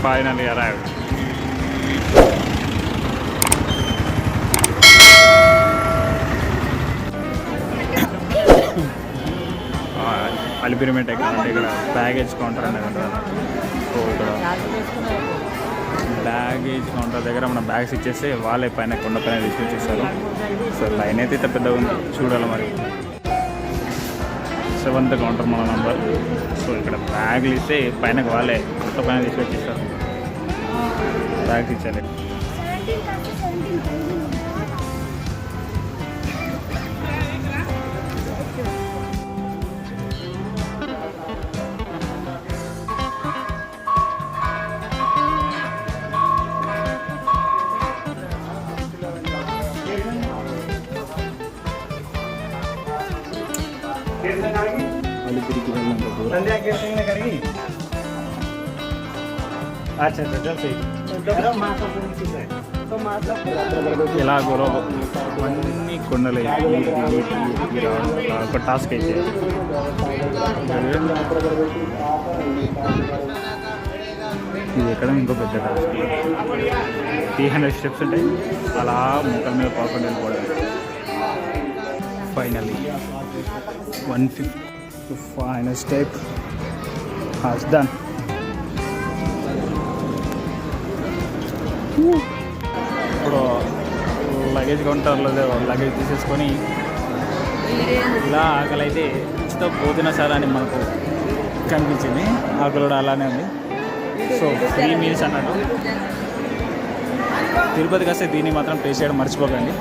Finally arrived. అలిపిరిమెంట్ ఎక్కడ అంటే ఇక్కడ బ్యాగేజ్ కౌంటర్ అనేది ఉంటుంది. సో ఇక్కడ బ్యాగేజ్ కౌంటర్ దగ్గర మన బ్యాగ్స్ ఇచ్చేస్తే వాళ్ళే పైన కొండ పైన తీసుకొచ్చేస్తారు. సో లైన్ అయితే ఇంత పెద్దగా ఉంది, చూడాలి మరి. 7th కౌంటర్ మన నంబర్. సో ఇక్కడ బ్యాగులు ఇస్తే పైనకి వాళ్ళే కొండ పైన తీసుకొచ్చేస్తారు. బ్యాగ్స్ ఇచ్చాలి. అలిపిరికి వెళ్ళంత దూరం. ఎలాగో అన్నీ కొండలు ఒక టాస్క్ అయితే ఇది ఎక్కడ ఇంకో పెద్ద టాస్క్. 300 స్టెప్స్ ఉంటాయి, అలా ముఖం మీద పాకుండా వెళ్ళిపోవడం. Finally 150 final step has done. ఇప్పుడు లగేజ్ కౌంటర్లో లగేజ్ తీసేసుకొని ఇలా ఆకలి అయితే పోతున్నా సార్ అని మనకు కనిపించింది. ఆకలి కూడా అలానే ఉంది. సో ఫ్రీ మీల్స్ అన్నట్టు తిరుపతికి వస్తే దీన్ని మాత్రం టేస్ట్ చేయడం మర్చిపోకండి.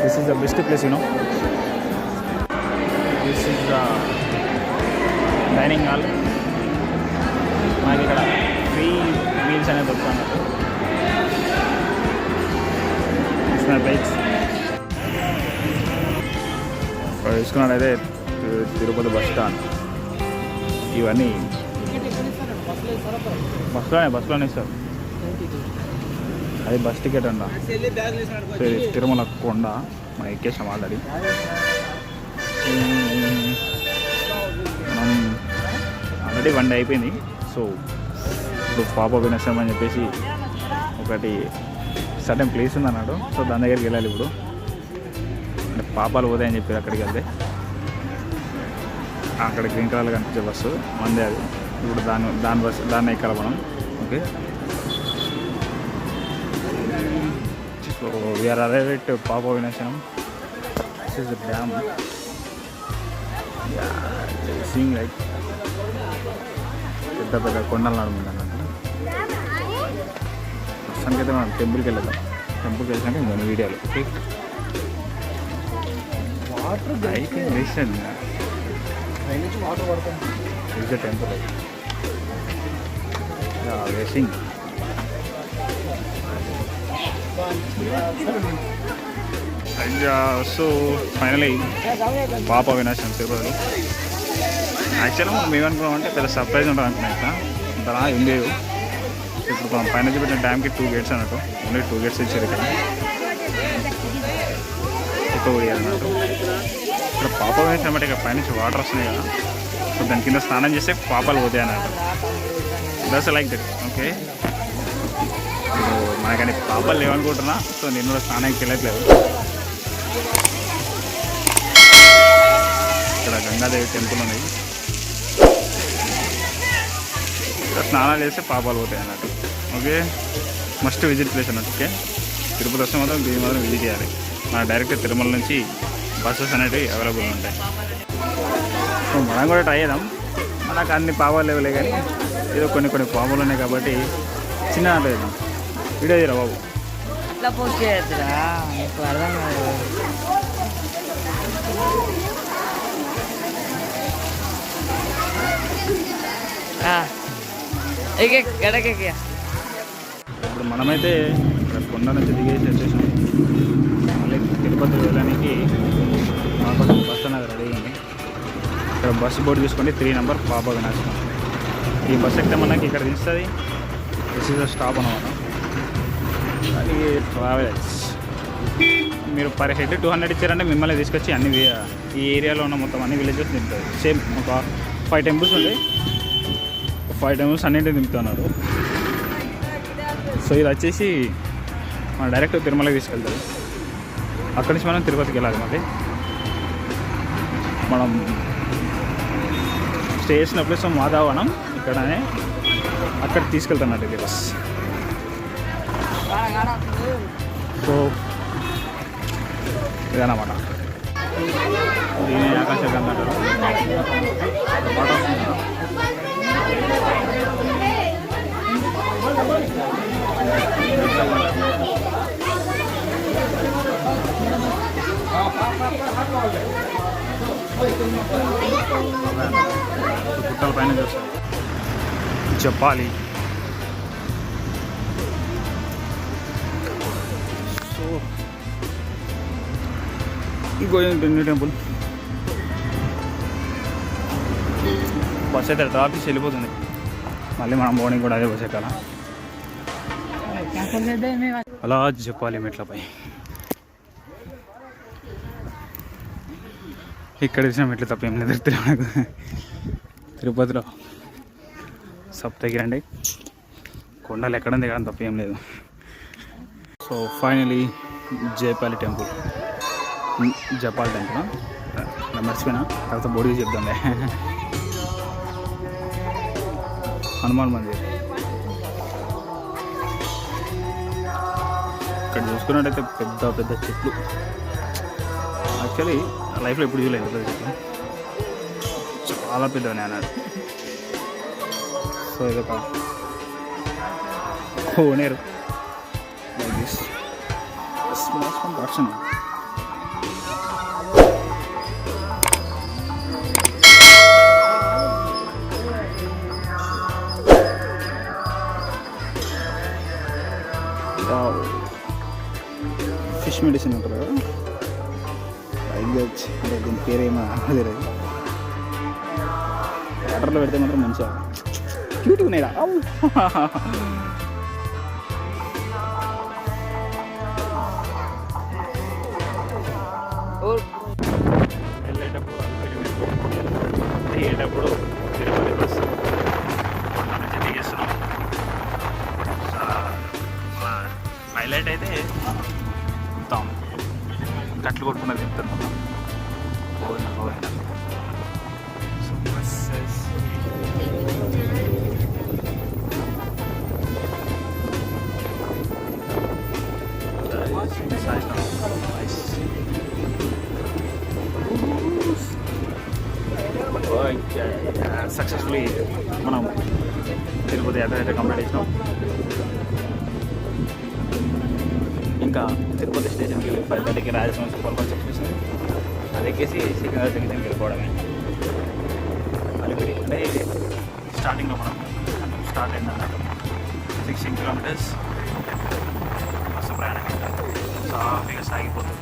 This is the best place you know. This is the dining hall. మనకి ఇక్కడ ఫ్రీ మీల్స్ అనేది దొరుకుతున్నట్టు. బైక్స్ తీసుకున్నాడైతే తిరుపతి బస్ స్టాండ్. ఇవన్నీ బస్సులోనే సార్. అది బస్ టికెట్ అంట. తిరుమల కొండ మనం ఎక్కేసాం ఆల్రెడీ. మనం ఆల్రెడీ 1 డే అయిపోయింది. సో ఇప్పుడు పాప వినసం అని చెప్పేసి ఒకటి సర్టెన్ ప్లేస్ ఉంది అన్నాడు. సో దాని దగ్గరికి వెళ్ళాలి ఇప్పుడు. అంటే పాపాలు పోతాయని చెప్పారు. అక్కడికి వెళ్తే అక్కడ గ్రీన్ కలర్లో కనిపించే బస్సు మందే అది. ఇప్పుడు దాన్ని ఎక్కాలి మనం. Okay, so we are arrived at Papavinasanam. This is the dam. Seeing like పెద్ద పెద్ద కొండలు నడుముంది అన్నట్టు. ప్రస్తుతానికి అయితే మనం టెంపుల్కి వెళ్దాం. టెంపుల్కి వెళ్ళాక ఇంకొన్ని వీడియోలు. ఓకే, వాటర్ అయితే వేసండి. వాటర్ పడుతుంది. ఇస్ ద టెంపుల్ వేసింగ్. So finally Papavinasanam Tirupati. యాక్చువల్గా మనం ఏమనుకున్నామంటే పెద్ద సర్ప్రైజ్ ఉంటుంది అనుకున్నాక అంతలా ఏం లేదు. ఇప్పుడు మనం పైన చూపెట్టిన డ్యామ్కి 2 గేట్స్ అన్నట్టు. ఓన్లీ 2 గేట్స్ ఇచ్చారు ఇక్కడ. ఎక్కువ అన్నట్టు. ఇక్కడ పాప వినాశనం అంటే ఇక పైనుంచి వాటర్ వస్తున్నాయి కదా. సో దాని కింద స్నానం చేస్తే పాపాలు పోతాయి అన్నట్టు. That's like that. ఓకే, మనకని పాపాలు లేవనుకుంటున్నా. సో నేను కూడా స్నానానికి వెళ్ళట్లేదు. ఇక్కడ గంగాదేవి టెంపుల్ ఉంది. ఇక్కడ స్నానాలు చేస్తే పాపాలు పోతాయి అన్నట్టు. ఓకే, మస్ట్ విజిట్ ప్లేస్ అన్నట్టు. ఓకే, తిరుపతి వస్తే మాత్రం దీన్ని మాత్రం విజిట్ చేయాలి. మన డైరెక్ట్ తిరుమల నుంచి బస్సెస్ అనేవి అవైలబుల్ ఉంటాయి. సో మనం కూడా ట్రై చేద్దాం. మనకు అన్ని పాపాలు లేవులే కానీ ఏదో కొన్ని పాపాలు ఉన్నాయి కాబట్టి చిన్న ఆట చేద్దాం. వీడియో చేయరా బాబు. అట్లా పోస్ట్ చేయొద్దురా, నీకు అర్థం కాదు. ఇప్పుడు మనమైతే ఇక్కడ కొండ నుంచి దిగేసి వచ్చేసాం. మళ్ళీ తిరుపతి వెళ్ళడానికి మాకు బస్ అనేది రెడీ అయింది. ఇక్కడ బస్సు బోర్డు చూసుకోండి. 3 నెంబర్ పాప వినాశనం. ఈ బస్ ఎక్కితే మనకి ఇక్కడ తీస్తుంది. దిస్ ఇస్ ద స్టాప్ అనమాట. అది ట్రావెల్స్. మీరు పర్ హెడ్ 200 ఇచ్చారంటే మిమ్మల్ని తీసుకొచ్చి ఈ ఏరియాలో ఉన్న మొత్తం అన్ని విలేజెస్ దింపుతుంది. సేమ్ ఒక 5 టెంపుల్స్ ఉంటాయి. 5 టెంపుల్స్ అన్నింటినీ దింపుతున్నారు. సో ఇది వచ్చేసి మన డైరెక్ట్ తిరుమలకి తీసుకెళ్తారు. అక్కడి నుంచి మనం తిరుపతికి వెళ్ళాలి. మళ్ళీ మనం స్టే చేసిన ప్లేస్ మాధవనం ఇక్కడనే, అక్కడ తీసుకెళ్తున్నట్టు ఇది బస్. సో ఇదన్నమాట. దీని ఆకాశగంగా అంటారు. గుట్టల పైన చూస్తాం. చెప్పాలి. సో ఈ గోవింద టెంపుల్ బస్ అయితే డ్రాప్ చేసి వెళ్ళిపోతుంది. మళ్ళీ మనం మార్నింగ్ కూడా అదే బస్ ఎక్కాల. అలా చెప్పాలి మెట్లపై. ఇక్కడ ఇచ్చిన మెట్లు తప్ప ఏం లేదు తిరుపతిలో. సప్తగిరి అండి, కొండలు ఎక్కడ దిగడం తప్ప ఏం లేదు. So finally Japali temple. Japali temple మర్చిపోయినా, తర్వాత బోర్డుకి చెప్తాంలే. హనుమాన్ మందిర్. ఇక్కడ చూసుకున్నట్టయితే పెద్ద పెద్ద చెట్లు. యాక్చువల్లీ లైఫ్లో ఎప్పుడు చూడలేదు పెద్ద చెట్లు, చాలా పెద్దవి అన్నాడు. సో ఇదొక కోనేరు. ఆప్షన్ ఫిష్ మెడిసిన్ అంటారు కదా, అంటే దీని పేరేమో తెలియదు. వాటర్లో పెడితే మాత్రం మంచిగా క్యూట్గా ఉన్నాయిరా. వెళ్ళేటప్పుడు తిరుపతి బస్సు దిగేస్తున్నాం. హైలైట్ అయితే మొత్తం కట్లు కొట్టుకున్నది చెప్తున్నాం. సక్సెస్ఫుల్లీ మనం తిరుపతి యాత్ర అయితే కంప్లీట్ చేసినాం. ఇంకా తిరుపతి స్టేషన్కి 5:30కి రాజస్థాన్ సూపర్ ఫాస్ట్ ఎక్స్ప్రెస్ అది ఎక్కేసి సికింద్రాబాద్ జంక్షన్కి వెళ్ళిపోవడమే. అలిపిరి అంటే స్టార్టింగ్లో మనం స్టార్ట్ అయిందన్నట్టు 16 కిలోమీటర్స్ బస్సు ప్రయాణం సాఫీగా సాగిపోతుంది.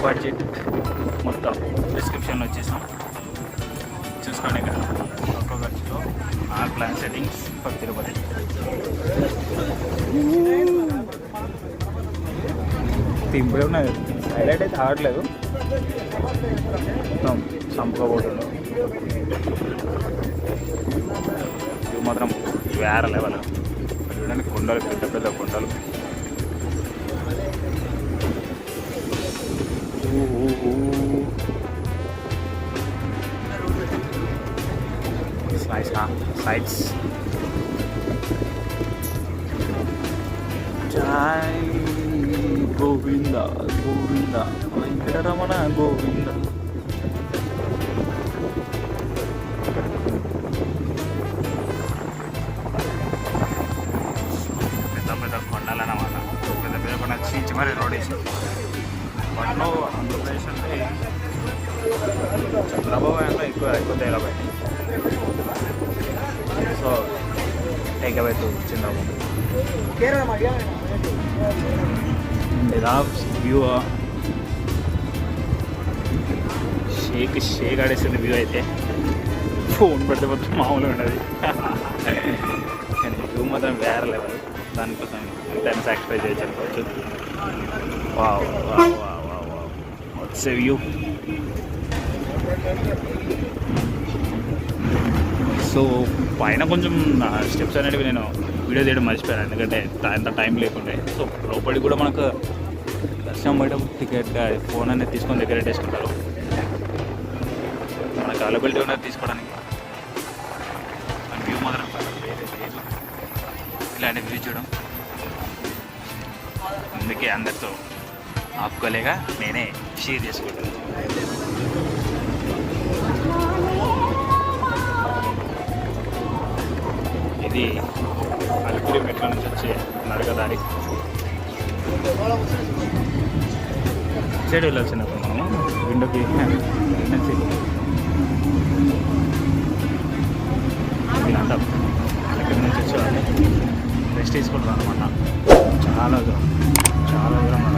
బడ్జెట్ మొత్తం డిస్క్రిప్షన్లో వచ్చేసాం, చూసుకోండి. ఇక్కడ ఒక్క ఖర్చులో all plan settings for Tirupati. తింపుడే ఉన్నది, హైలైట్ అయితే ఆడలేదు, మొత్తం చంపుకోబోతుంది. ఇది మాత్రం వేరే లెవెల్. చూడండి కొండలు, పెద్ద పెద్ద కొండలు. Sights. Jai Govinda, Govinda, Venkataramana Govinda. పెద్ద కొండలన్నమాట. పెద్ద పెద్ద కొండ చీచి మరి రోడ్ వేసి వాటిలో ఆంధ్రప్రదేశ్ అంటే చంద్రబాబు ఎక్కువ డెవలప్ అయింది. So take away to Chandrababu. ఇలా వ్యూ షేక్ ఆడేస్తుంది వ్యూ అయితే. ఫోన్ పెడితే మొత్తం మామూలుగా ఉండదు కానీ వ్యూ మాత్రం వేరే లెవెల్. దానికోసం ఎంతైనా సాక్రిఫైస్ చేయొచ్చు అనుకోవచ్చు. Watts view. సో పైన కొంచెం స్టెప్స్ అనేటివి నేను వీడియో తీయడం మర్చిపోయాను, ఎందుకంటే అంత టైం లేకుండే. సో లోపలికి కూడా మనకు దర్శనం బయట టికెట్ ఫోన్ అనేది తీసుకొని దగ్గర పెట్టేసుకుంటారు. మనకు అవైలబిలిటీ ఉన్నది తీసుకోవడానికి. వ్యూ మాత్రం వేరే లేదు ఇలాంటి వ్యూ చూడడం. అందుకే అందరితో ఆపుకోలేగా నేనే షేర్ చేసుకుంటాను. ఇది అలిపిరి మెట్ల నుంచి వచ్చే నడకదారి. సైడ్ వెళ్ళాల్సినప్పుడు మనము విండోకి వీళ్ళంతా అక్కడి నుంచి వచ్చేవాళ్ళు రెస్ట్ తీసుకుంటారు అనమాట. చాలా దూరం అన్నమాట.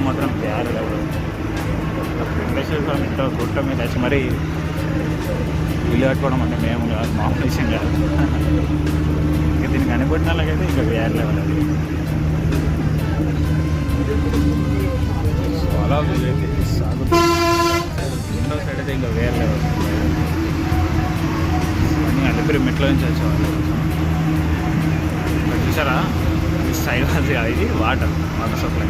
మాత్రం తయారు వెంకటేశ్వర స్వామి ఇంట్లో గుట్ట మీద వచ్చి మరీ ఇల్లు కట్టుకోవడం అంటే మేము కాదు, మామూలు విషయం కాదు. ఇంకా దీనికి కనిపెట్టిన వాళ్ళకైతే ఇంకా వేరే లెవెల్ అది. చాలా అయితే సాగుతుంది. రెండో సైడ్ అయితే ఇంకా వేరే లెవెల్. అన్నీ అలిపిరి మెట్ల నుంచి వచ్చేవాళ్ళు. చూసారా సైడ్ అది కాదు, ఇది వాటర్ సప్లై.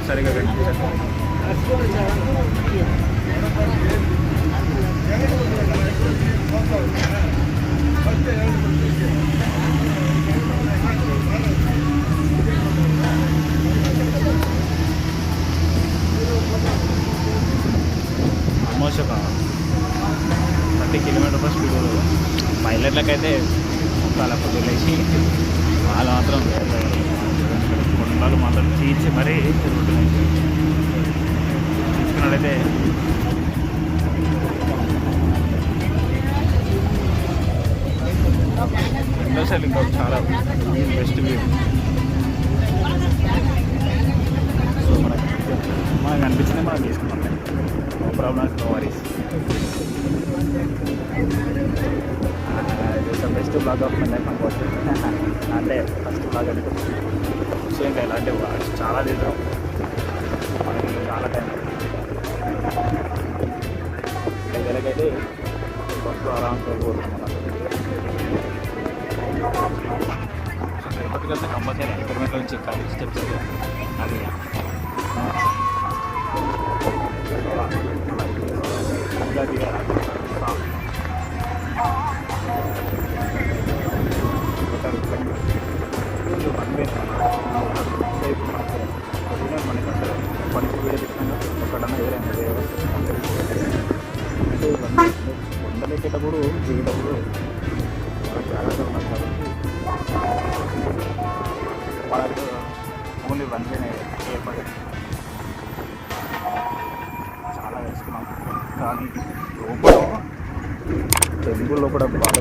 సరిగా ఆల్మోస్ట్ ఒక 30 కిలోమీటర్ స్పీడ్. పైలట్లకైతే చాలా పొద్దులేసి వాళ్ళు మాత్రం కొండలు మాత్రం తీర్చి మరీ చూసుకున్నట్టయితే రెండోసారి ఇంకా చాలా బెస్ట్ వ్యూ. సో మనకు అనిపించింది మనం తీసుకున్నాం. No problems, no worries. Best blog of my life అనుకోవచ్చు. అంటే ఫస్ట్ బ్లాగ్ అనుకోవచ్చు. సో ఇంకా ఇలాంటి చాలా చేద్దాం, మనకి చాలా టైం దగ్గరకైతే బస్సు ఆరాంతో పోతున్నాం. సో తిరుపతికి వెళ్తే కంపల్సరీ ఎక్స్పెరిమెంట్లో నుంచి ఎక్కాలి స్టెప్స్. అది కొండలెక్కేటప్పుడు దిగేటప్పుడు జాగ్రత్తగా ఉన్నారు కాబట్టి వాళ్ళకు ఓన్లీ వన్ వేనే ఏర్పడింది. చాలా వేసుకున్నాం కానీ లోపల టెంపుల్లో కూడా బాగా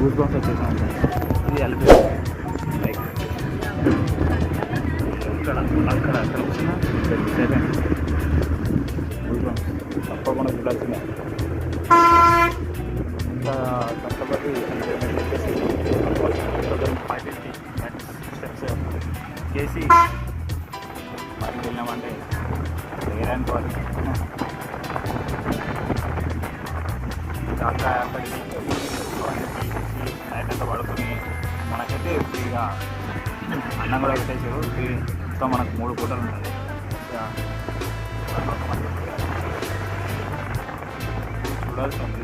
గూస్ బంప్స్ వచ్చేసాం. ఇది అలిపి లైక్ అక్కడ వచ్చిన సెకండ్ గూస్ బంప్స్ తప్పకుండా చూడాల్సిందే. ఇంకా కష్టపడి 550 స్టెప్స్ చేసి పైకి వెళ్ళామంటే వేరే అనుకోవాలి. అక్కడ అక్కడికి నైట్ అంతా పడుకొని మనకైతే ఫ్రీగా అన్నం కూడా పెట్టేసారు. ఫ్రీతో మనకు 3 పూటలు ఉంటుంది. చూడాల్సి ఉంది.